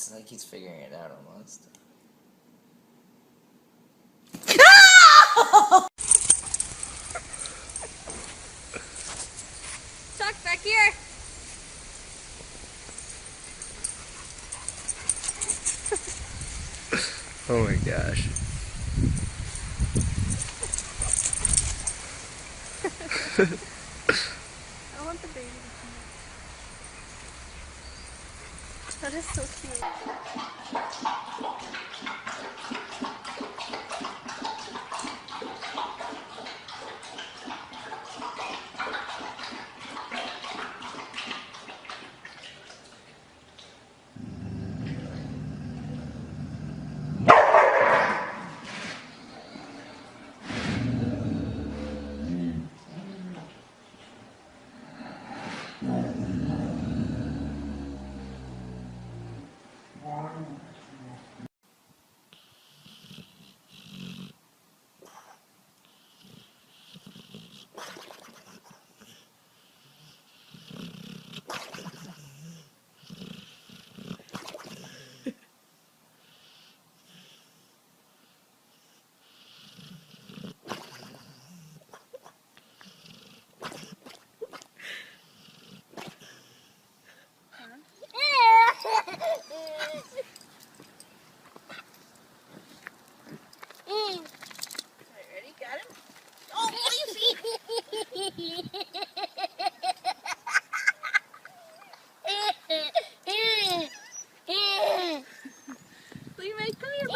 It's like he's figuring it out almost. Chuck, back here. Oh my gosh. I want the baby to come out. That is so cute. Ready? Got him? Oh, please! Please, come here.